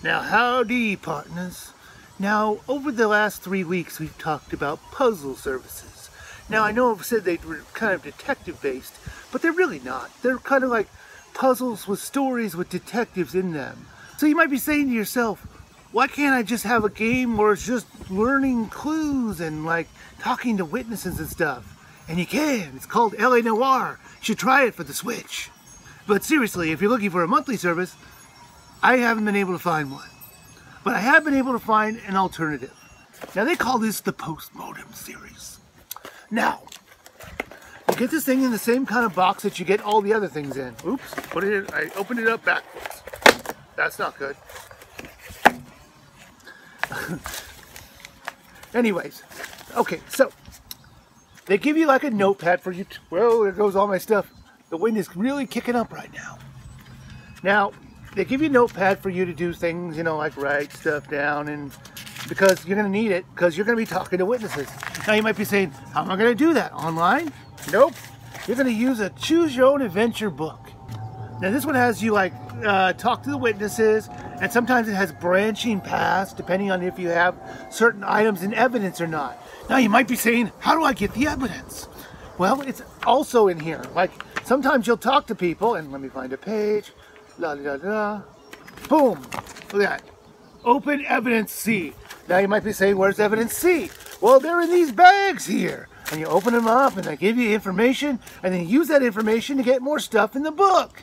Now, howdy, partners. Now, over the last 3 weeks, we've talked about puzzle services. Now, I know I've said they were kind of detective-based, but they're really not. They're kind of like puzzles with stories with detectives in them. So you might be saying to yourself, why can't I just have a game where it's just learning clues and like talking to witnesses and stuff? And you can. It's called LA Noire. You should try it for the Switch. But seriously, if you're looking for a monthly service, I haven't been able to find one. But I have been able to find an alternative. Now they call this the Post Mortem series. Now, you get this thing in the same kind of box that you get all the other things in. Oops, I opened it up backwards. That's not good. Anyways, okay, so they give you like a notepad for you. Well, there goes all my stuff. The wind is really kicking up right now. Now, they give you a notepad for you to do things, you know, like write stuff down, and because you're going to need it, because you're going to be talking to witnesses. Now you might be saying, how am I going to do that? Online? Nope. You're going to use a choose your own adventure book. Now this one has you like talk to the witnesses, and sometimes it has branching paths depending on if you have certain items in evidence or not. Now you might be saying, how do I get the evidence? Well, it's also in here. Like sometimes you'll talk to people, and let me find a page. La la la. Boom. Look at that. Open evidence C. Now you might be saying, where's evidence C? Well, they're in these bags here. And you open them up and they give you information, and then you use that information to get more stuff in the book.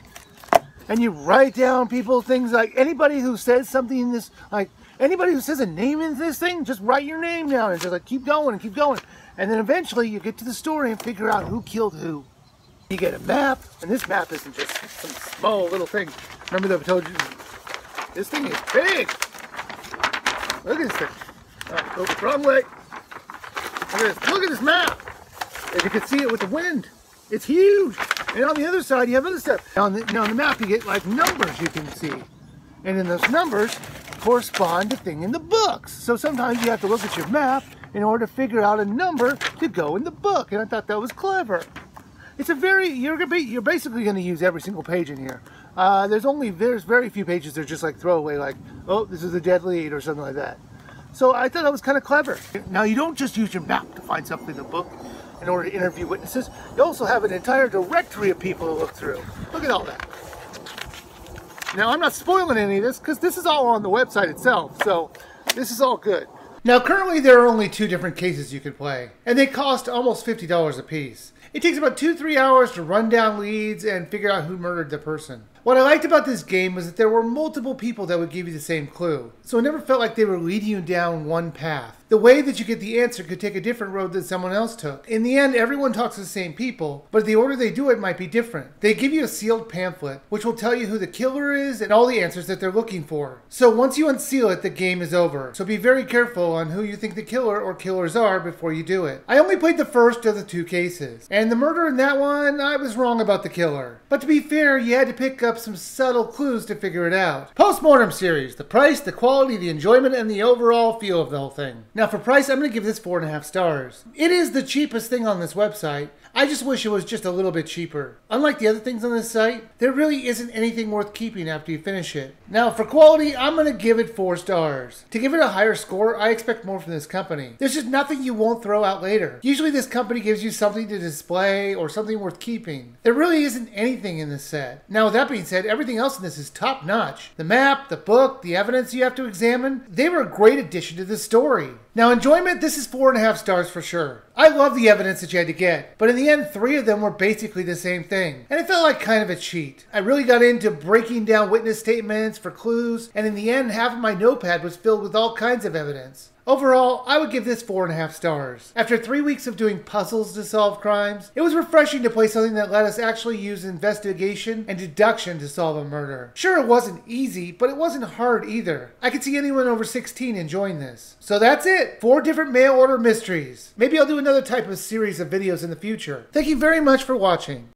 And you write down people things like anybody who says something in this, like anybody who says a name in this thing, just write your name down and just like keep going and keep going. And then eventually you get to the story and figure out who killed who. You get a map, and this map isn't just some small little thing. Remember that I told you, this thing is big. Look at this thing. Oh, wrong way. Look at this map. If you can see it with the wind, it's huge. And on the other side, you have other stuff. Now on the map, you get like numbers you can see. And then those numbers correspond to thing in the books. So sometimes you have to look at your map in order to figure out a number to go in the book. And I thought that was clever. It's a you're basically going to use every single page in here. There's very few pages that are just like throwaway, like, oh, this is a dead lead or something like that. So I thought that was kind of clever. Now you don't just use your map to find something in the book in order to interview witnesses. You also have an entire directory of people to look through. Look at all that. Now I'm not spoiling any of this because this is all on the website itself, so this is all good. Now currently there are only 2 different cases you can play, and they cost almost $50 a piece. It takes about 2-3 hours to run down leads and figure out who murdered the person. What I liked about this game was that there were multiple people that would give you the same clue, so it never felt like they were leading you down one path. The way that you get the answer could take a different road than someone else took. In the end, everyone talks to the same people, but the order they do it might be different. They give you a sealed pamphlet, which will tell you who the killer is and all the answers that they're looking for. So once you unseal it, the game is over. So be very careful on who you think the killer or killers are before you do it. I only played the first of the 2 cases, and the murder in that one, I was wrong about the killer. But to be fair, you had to pick up some subtle clues to figure it out. Post Mortem series, the price, the quality, the enjoyment, and the overall feel of the whole thing. Now for price, I'm going to give this 4.5 stars. It is the cheapest thing on this website. I just wish it was just a little bit cheaper. Unlike the other things on this site, there really isn't anything worth keeping after you finish it. Now for quality, I'm going to give it 4 stars. To give it a higher score, I expect more from this company. There's just nothing you won't throw out later. Usually this company gives you something to display or something worth keeping. There really isn't anything in this set. Now with that being said, everything else in this is top notch. The map, the book, the evidence you have to examine, they were a great addition to the story. Now enjoyment, this is 4.5 stars for sure. I love the evidence that you had to get, but in the end 3 of them were basically the same thing, and it felt like kind of a cheat. I really got into breaking down witness statements for clues, and in the end half of my notepad was filled with all kinds of evidence. Overall, I would give this 4.5 stars. After 3 weeks of doing puzzles to solve crimes, it was refreshing to play something that let us actually use investigation and deduction to solve a murder. Sure, it wasn't easy, but it wasn't hard either. I could see anyone over 16 enjoying this. So that's it! 4 different mail order mysteries. Maybe I'll do another type of series of videos in the future. Thank you very much for watching.